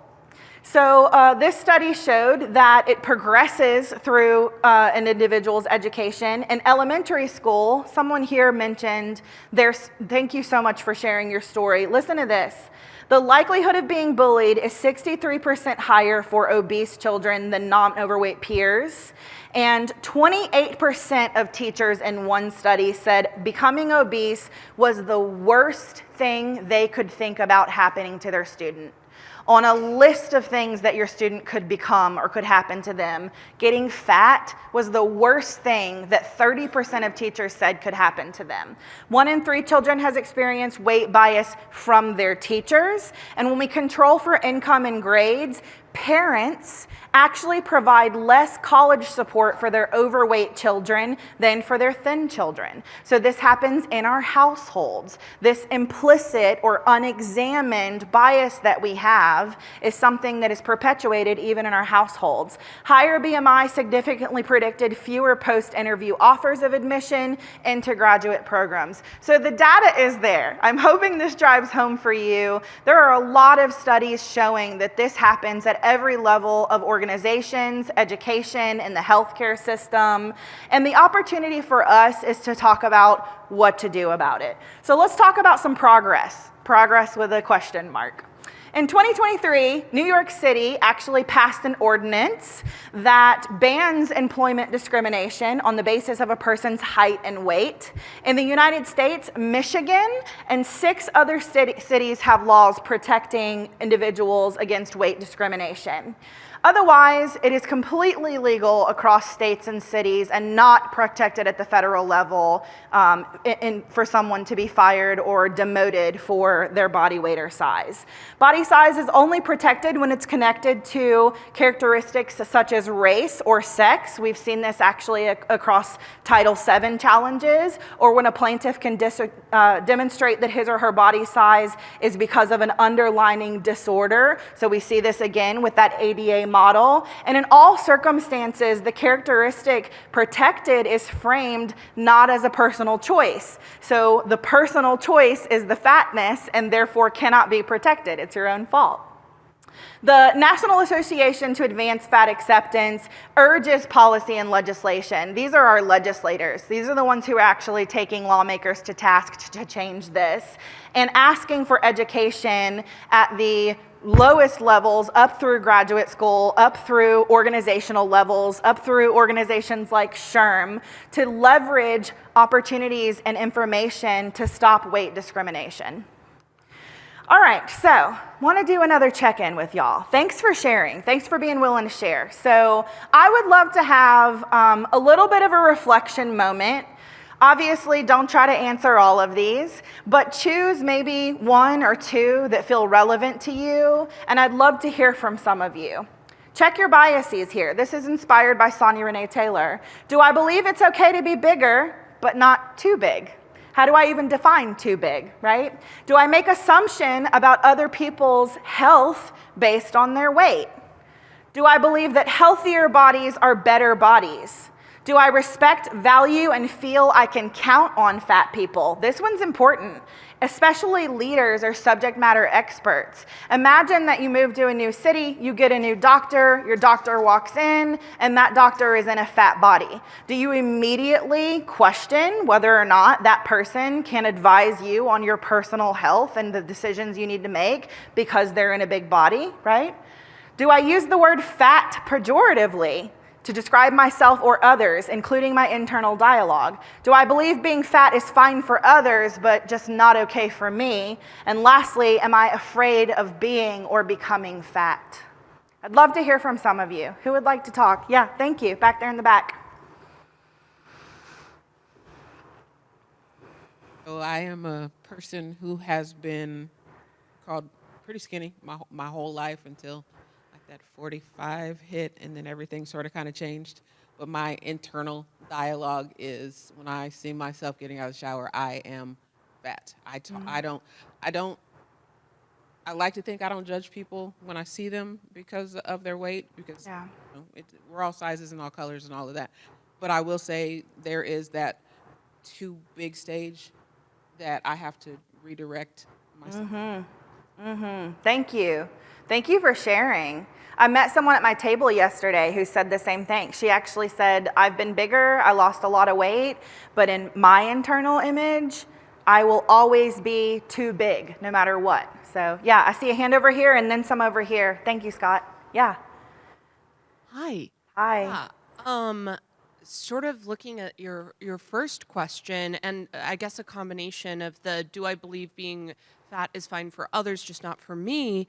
So this study showed that it progresses through an individual's education. In elementary school, someone here mentioned thank you so much for sharing your story. Listen to this. The likelihood of being bullied is 63% higher for obese children than non-overweight peers. And 28% of teachers in one study said becoming obese was the worst thing they could think about happening to their student. on a list of things that your student could become or could happen to them, getting fat was the worst thing that 30% of teachers said could happen to them. 1 in 3 children has experienced weight bias from their teachers. And when we control for income and grades, parents actually provide less college support for their overweight children than for their thin children. So this happens in our households. This implicit or unexamined bias that we have is something that is perpetuated even in our households. Higher BMI significantly predicted fewer post-interview offers of admission into graduate programs. So the data is there. I'm hoping this drives home for you. There are a lot of studies showing that this happens at every level of organizations, education, and the healthcare system. And the opportunity for us is to talk about what to do about it. So let's talk about some progress with a question mark. In 2023, New York City actually passed an ordinance that bans employment discrimination on the basis of a person's height and weight. In the United States, Michigan and 6 other cities have laws protecting individuals against weight discrimination. Otherwise, it is completely legal across states and cities and not protected at the federal level for someone to be fired or demoted for their body weight or size. Body size is only protected when it's connected to characteristics such as race or sex. We've seen this actually across Title VII challenges, or when a plaintiff can demonstrate that his or her body size is because of an underlying disorder. So we see this again with that ADA model. And in all circumstances, the characteristic protected is framed not as a personal choice. So the personal choice is the fatness and therefore cannot be protected. It's your own fault. The National Association to Advance Fat Acceptance urges policy and legislation. These are our legislators. These are the ones who are actually taking lawmakers to task to change this and asking for education at the lowest levels, up through graduate school, up through organizational levels, up through organizations like SHRM, to leverage opportunities and information to stop weight discrimination. All right, so want to do another check-in with y'all. Thanks for sharing. Thanks for being willing to share. So I would love to have a little bit of a reflection moment. Obviously, don't try to answer all of these, but choose maybe 1 or 2 that feel relevant to you, and I'd love to hear from some of you. Check your biases here. This is inspired by Sonia Renee Taylor. Do I believe it's okay to be bigger, but not too big? How do I even define too big, right? Do I make assumption about other people's health based on their weight? Do I believe that healthier bodies are better bodies? Do I respect, value, and feel I can count on fat people? This one's important, especially leaders or subject matter experts. Imagine that you move to a new city, you get a new doctor, your doctor walks in, and that doctor is in a fat body. Do you immediately question whether or not that person can advise you on your personal health and the decisions you need to make because they're in a big body, right? Do I use the word fat pejoratively to describe myself or others, including my internal dialogue? Do I believe being fat is fine for others, but just not okay for me? And lastly, am I afraid of being or becoming fat? I'd love to hear from some of you. Who would like to talk? Yeah, thank you. Back there in the back. So I am a person who has been called pretty skinny my whole life until that 45 hit, and then everything sort of kind of changed. But my internal dialogue is, when I see myself getting out of the shower, I am fat. I like to think I don't judge people when I see them because of their weight, because we're all sizes and all colors and all of that. But I will say there is that too big stage that I have to redirect myself. Thank you. Thank you for sharing. I met someone at my table yesterday who said the same thing. She actually said, I've been bigger, I lost a lot of weight, but in my internal image, I will always be too big, no matter what. So yeah, I see a hand over here and then some over here. Thank you, Scott. Yeah. Hi. Hi. Sort of looking at your first question, and I guess a combination of the do I believe being fat is fine for others, just not for me.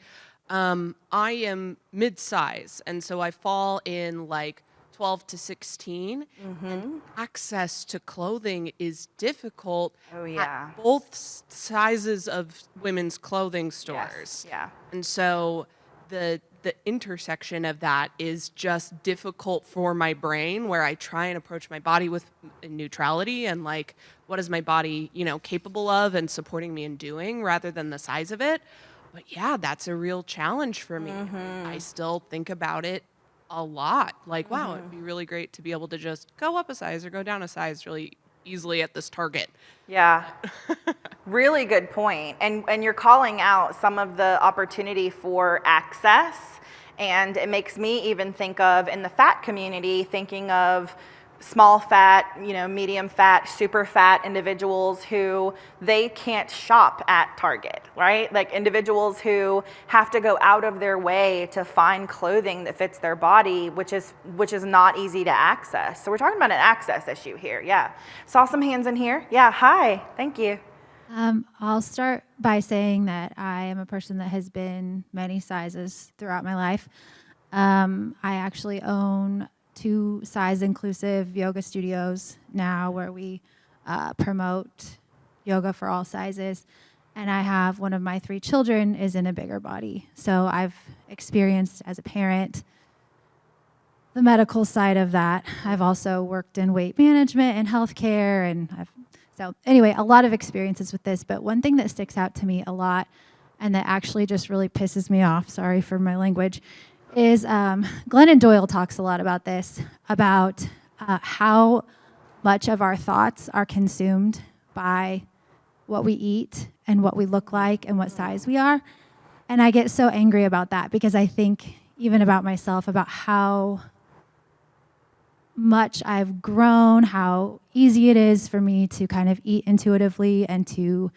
I am mid-size, and so I fall in like 12 to 16. And access to clothing is difficult Oh, yeah. at both sizes of women's clothing Yes, stores. yeah. And so the intersection of that is just difficult for my brain, where I try and approach my body with neutrality and like, what is my body, capable of and supporting me in doing, rather than the size of it. But yeah, that's a real challenge for me. I still think about it a lot. Like, wow, it'd be really great to be able to just go up a size or go down a size really easily at this Target. Yeah. Really good point. And you're calling out some of the opportunity for access. And it makes me even think of, in the fat community, thinking of small fat, medium fat, super fat individuals who they can't shop at Target, right? Like individuals who have to go out of their way to find clothing that fits their body, which is not easy to access. So we're talking about an access issue here. Yeah. Saw some hands in here. Yeah. Hi. Thank you. I'll start by saying that I am a person that has been many sizes throughout my life. I actually own 2 size-inclusive yoga studios now where we promote yoga for all sizes. And I have one of my 3 children is in a bigger body. So I've experienced as a parent the medical side of that. I've also worked in weight management and healthcare, and so anyway, a lot of experiences with this. But one thing that sticks out to me a lot, and that actually just really pisses me off, sorry for my language, is Glennon Doyle talks a lot about this, about how much of our thoughts are consumed by what we eat and what we look like and what size we are. And I get so angry about that because I think even about myself, about how much I've grown, how easy it is for me to kind of eat intuitively and to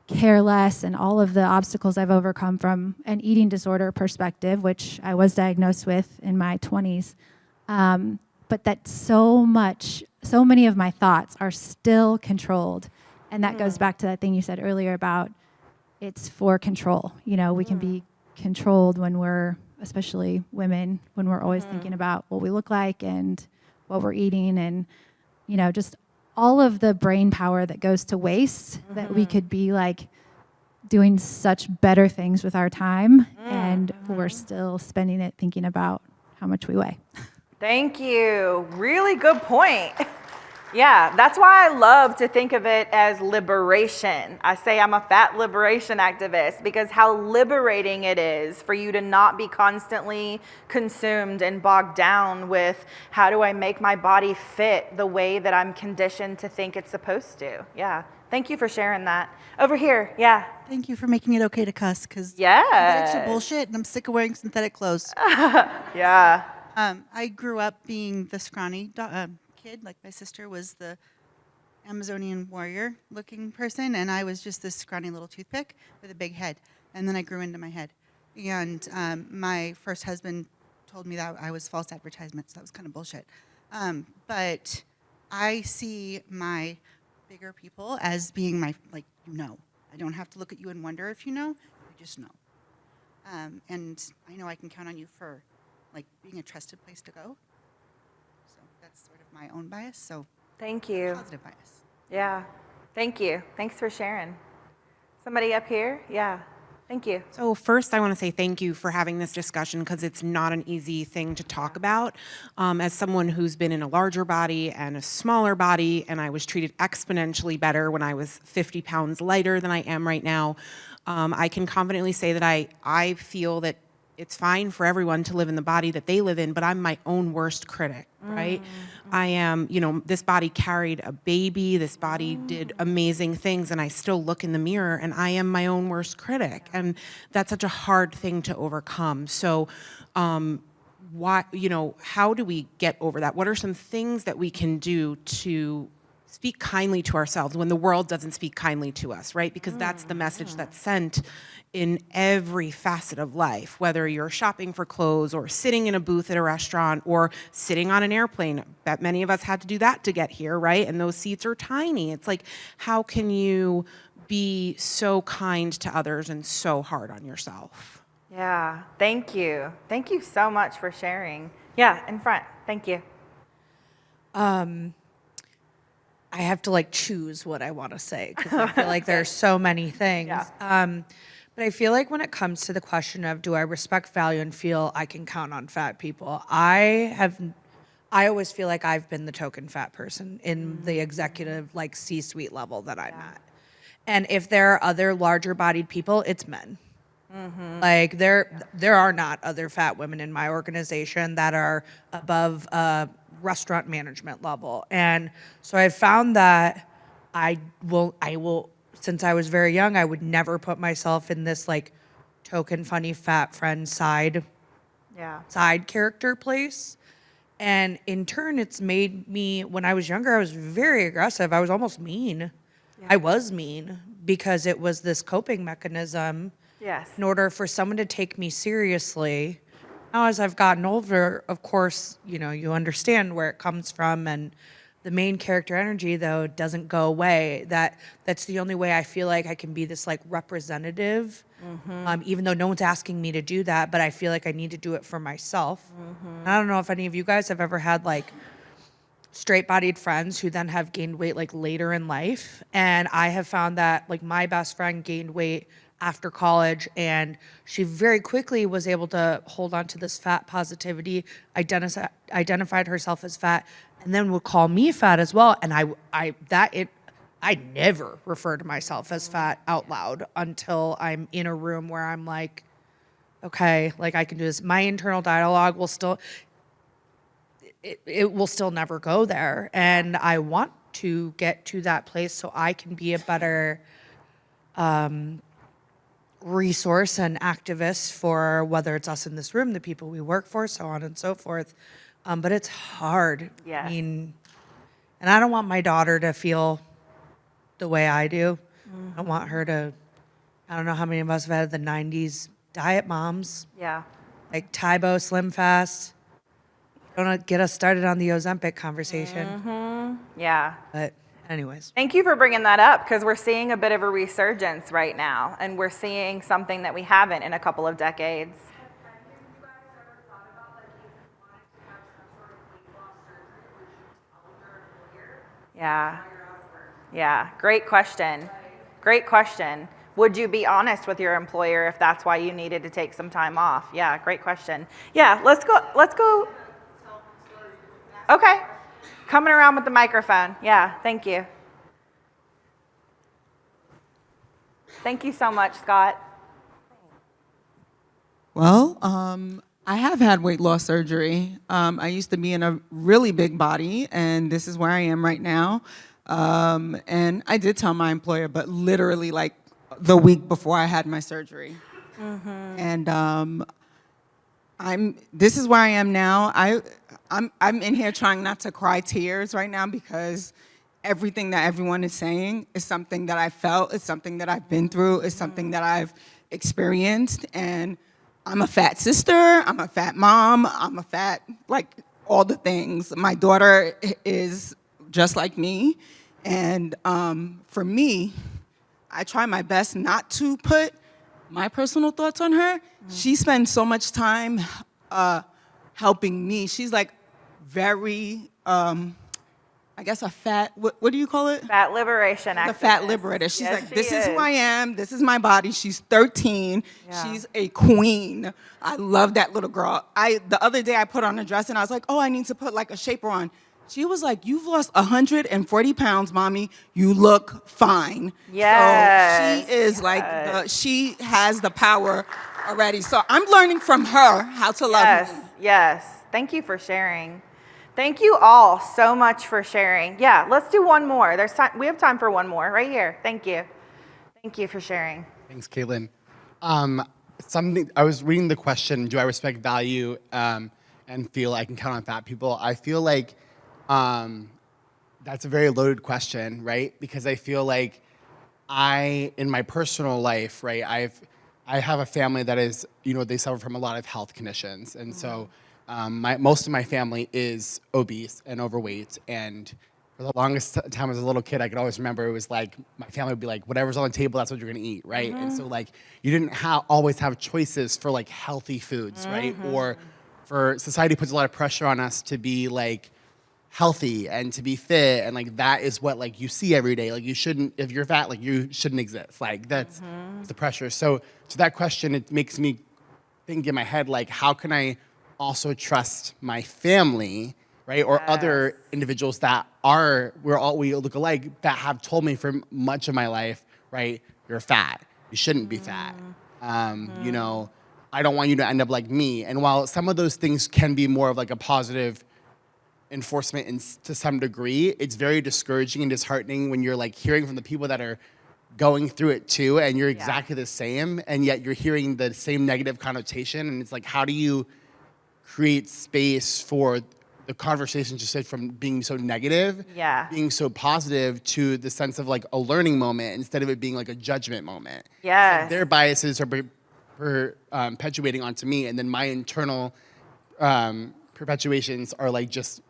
care less, and all of the obstacles I've overcome from an eating disorder perspective, which I was diagnosed with in my 20s. But that so many of my thoughts are still controlled. And that goes back to that thing you said earlier about it's for control. We can be controlled when we're, especially women, when we're always thinking about what we look like and what we're eating, and, just all of the brain power that goes to waste that we could be like doing such better things with our time, and we're still spending it thinking about how much we weigh. Thank you. Really good point. Yeah, that's why I love to think of it as liberation. I say I'm a fat liberation activist because how liberating it is for you to not be constantly consumed and bogged down with how do I make my body fit the way that I'm conditioned to think it's supposed to. Yeah. Thank you for sharing that. Over here. Yeah. Thank you for making it okay to cuss, because Yes. extra bullshit, and I'm sick of wearing synthetic clothes. Yeah. I grew up being the scrawny kid. Like my sister was the Amazonian warrior-looking person, and I was just this scrawny little toothpick with a big head. And then I grew into my head. And my first husband told me that I was false advertisement, so that was kind of bullshit. But I see my bigger people as being my, I don't have to look at you and wonder if you know. You just know. And I know I can count on you for, being a trusted place to go. So that's sort of my own bias. So Thank you. positive bias. Yeah. Thank you. Thanks for sharing. Somebody up here? Yeah. Thank you. So first, I want to say thank you for having this discussion, because it's not an easy thing to talk about. As someone who's been in a larger body and a smaller body, and I was treated exponentially better when I was 50 pounds lighter than I am right now, I can confidently say that I feel that it's fine for everyone to live in the body that they live in, but I'm my own worst critic, right? I am, this body carried a baby, this body did amazing things, and I still look in the mirror and I am my own worst critic. And that's such a hard thing to overcome. So, how do we get over that? What are some things that we can do to speak kindly to ourselves when the world doesn't speak kindly to us, right? Because that's the message that's sent in every facet of life, whether you're shopping for clothes or sitting in a booth at a restaurant or sitting on an airplane. I bet many of us had to do that to get here, right? And those seats are tiny. It's like, how can you be so kind to others and so hard on yourself? Yeah, thank you. Thank you so much for sharing. Yeah, in front. Thank you. I have to like choose what I want to say because I feel like there's so many things. Yeah. But I feel like when it comes to the question of do I respect, value, and feel I can count on fat people, I always feel like I've been the token fat person in the executive like C-suite level that I'm at. And if there are other larger bodied people, it's men. Like there are not other fat women in my organization that are above restaurant management level. And so I found that I will since I was very young, I would never put myself in this like token funny fat friend side character place. And in turn, it's made me, when I was younger, I was very aggressive. I was almost mean. I was mean because it was this coping mechanism Yes. in order for someone to take me seriously. Now, as I've gotten older, of course, you know, you understand where it comes from, and the main character energy, though, doesn't go away. That's the only way I feel like I can be this like representative, even though no one's asking me to do that, but I feel like I need to do it for myself. I don't know if any of you guys have ever had like straight-bodied friends who then have gained weight like later in life, and I have found that like my best friend gained weight after college, and she very quickly was able to hold on to this fat positivity, identified herself as fat, and then would call me fat as well. And I never refer to myself as fat out loud until I'm in a room where I'm like, okay, like I can do this. My internal dialogue will still, it will still never go there. And I want to get to that place so I can be a better resource and activist for whether it's us in this room, the people we work for, so on and so forth. But it's hard. Yes. I mean, and I don't want my daughter to feel the way I do. I want her to, I don't know how many of us have had the 90s diet moms, Yeah. like Tybo, Slim Fast. Don't get us started on the Ozempic conversation. Yeah. But anyways. Thank you for bringing that up because we're seeing a bit of a resurgence right now, and we're seeing something that we haven't in a couple of decades. Yeah. Yeah. Great question. Great question. Would you be honest with your employer if that's why you needed to take some time off? Yeah, great question. Yeah, let's go. Okay. Coming around with the microphone. Yeah, thank you. Thank you so much, Scott. Well, I have had weight loss surgery. I used to be in a really big body, and this is where I am right now. And I did tell my employer, but literally like the week before I had my surgery. And this is where I am now. I'm in here trying not to cry tears right now because everything that everyone is saying is something that I felt, it's something that I've been through, it's something that I've experienced. And I'm a fat sister, I'm a fat mom, I'm a fat, like all the things. My daughter is just like me. And for me, I try my best not to put my personal thoughts on her. She spends so much time helping me. She's like very, I guess a fat, what do you call it? Fat liberation activist. The fat liberator. She's Yes, like, she this is who is. I am. This is my body. She's 13. Yeah. She's a queen. I love that little girl. The other day I put on a dress and I was like, oh, I need to put like a shaper on. She was like, you've lost 140 pounds, mommy. You look fine. Yes. So she is like, she has the power already. So I'm learning from her how to love me. Yes. Thank you for sharing. Thank you all so much for sharing. Yeah, let's do one more. There's time. We have time for one more right here. Thank you. Thank you for sharing. Thanks, Kaitlin. Something I was reading the question: do I respect, value, and feel I can count on fat people? I feel like that's a very loaded question, right? Because I feel like in my personal life, right, I have a family that is, they suffer from a lot of health conditions, and so most of my family is obese and overweight, and for the longest time as a little kid, I could always remember it was like my family would be like, whatever's on the table, that's what you're gonna eat, right? And so like you didn't always have choices for like healthy foods, right? Or for society puts a lot of pressure on us to be like healthy and to be fit, and like that is what like you see every day. Like you shouldn't, if you're fat, like you shouldn't exist. Like that's the pressure. So to that question, it makes me think in my head like, how can I also trust my family, right, or other individuals that we look alike, that have told me for much of my life, right, you're fat, you shouldn't be fat. You know, I don't want you to end up like me. And while some of those things can be more of like a positive enforcement to some degree, it's very discouraging and disheartening when you're like hearing from the people that are going through it too, and you're exactly the same, and yet you're hearing the same negative connotation. And it's like, how do you create space for the conversation just from being so negative, being so positive, to the sense of like a learning moment instead of it being like a judgment moment? Yes. Like their biases are perpetuating onto me, and then my internal perpetuations are like just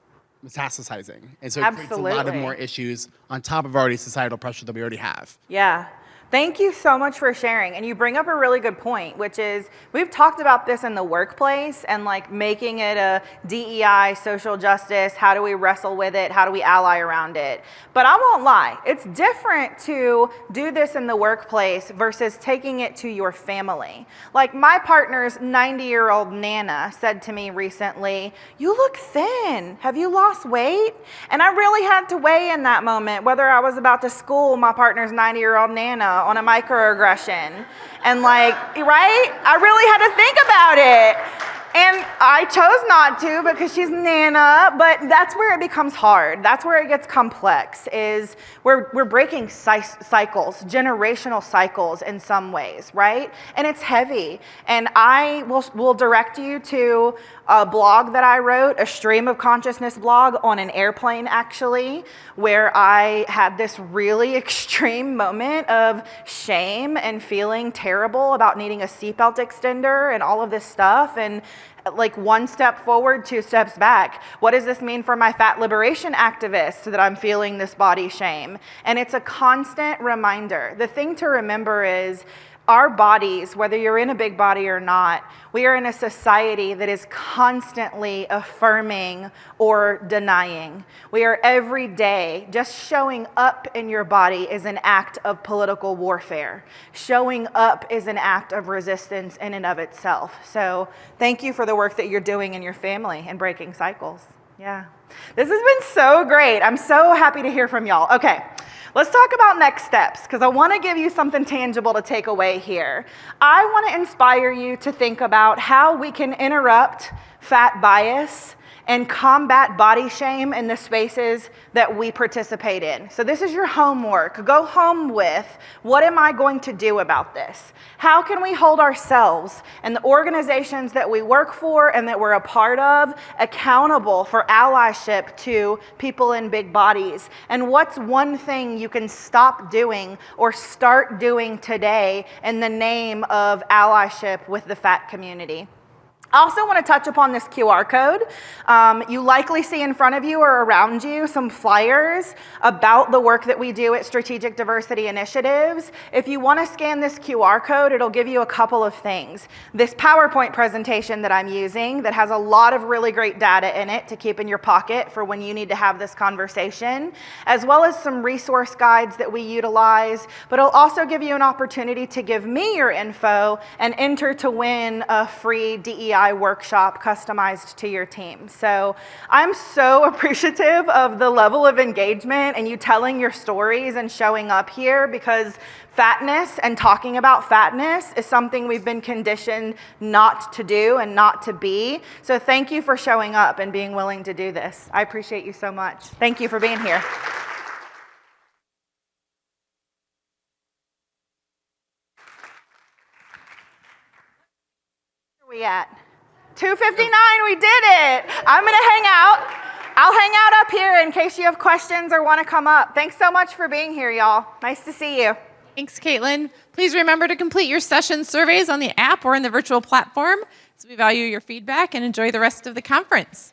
metastasizing. And so it creates a lot of more issues on top of already societal pressure that we already have. Yeah. Thank you so much for sharing. And you bring up a really good point, which is we've talked about this in the workplace and like making it a DEI, social justice. How do we wrestle with it? How do we ally around it? But I won't lie, it's different to do this in the workplace versus taking it to your family. Like my partner's 90-year-old Nana said to me recently, "You look thin. Have you lost weight?" And I really had to weigh in that moment whether I was about to school my partner's 90-year-old Nana on a microaggression. And like, right? I really had to think about it. And I chose not to because she's Nana, but that's where it becomes hard. That's where it gets complex, is we're breaking cycles, generational cycles in some ways, right? And it's heavy. And I will direct you to a blog that I wrote, a stream of consciousness blog on an airplane actually, where I had this really extreme moment of shame and feeling terrible about needing a seatbelt extender and all of this stuff. And like one step forward, two steps back. What does this mean for my fat liberation activists that I'm feeling this body shame? And it's a constant reminder. The thing to remember is our bodies, whether you're in a big body or not, we are in a society that is constantly affirming or denying. We are every day, just showing up in your body is an act of political warfare. Showing up is an act of resistance in and of itself. So thank you for the work that you're doing in your family and breaking cycles. Yeah. This has been so great. I'm so happy to hear from y'all. Okay. Let's talk about next steps, because I want to give you something tangible to take away here. I want to inspire you to think about how we can interrupt fat bias and combat body shame in the spaces that we participate in. So this is your homework. Go home with, what am I going to do about this? How can we hold ourselves and the organizations that we work for and that we're a part of accountable for allyship to people in big bodies? And what's one thing you can stop doing or start doing today in the name of allyship with the fat community? I also want to touch upon this QR code. You likely see in front of you or around you some flyers about the work that we do at Strategic Diversity Initiatives. If you want to scan this QR code, it'll give you a couple of things. This PowerPoint presentation that I'm using that has a lot of really great data in it to keep in your pocket for when you need to have this conversation, as well as some resource guides that we utilize. But it'll also give you an opportunity to give me your info and enter to win a free DEI workshop customized to your team. So I'm so appreciative of the level of engagement and you telling your stories and showing up here, because fatness and talking about fatness is something we've been conditioned not to do and not to be. So thank you for showing up and being willing to do this. I appreciate you so much. Thank you for being here. Where are we at? 2:59, we did it. I'm gonna hang out. I'll hang out up here in case you have questions or wanna come up. Thanks so much for being here, y'all. Nice to see you. Thanks, Kaitlin. Please remember to complete your session surveys on the app or in the virtual platform. So we value your feedback and enjoy the rest of the conference.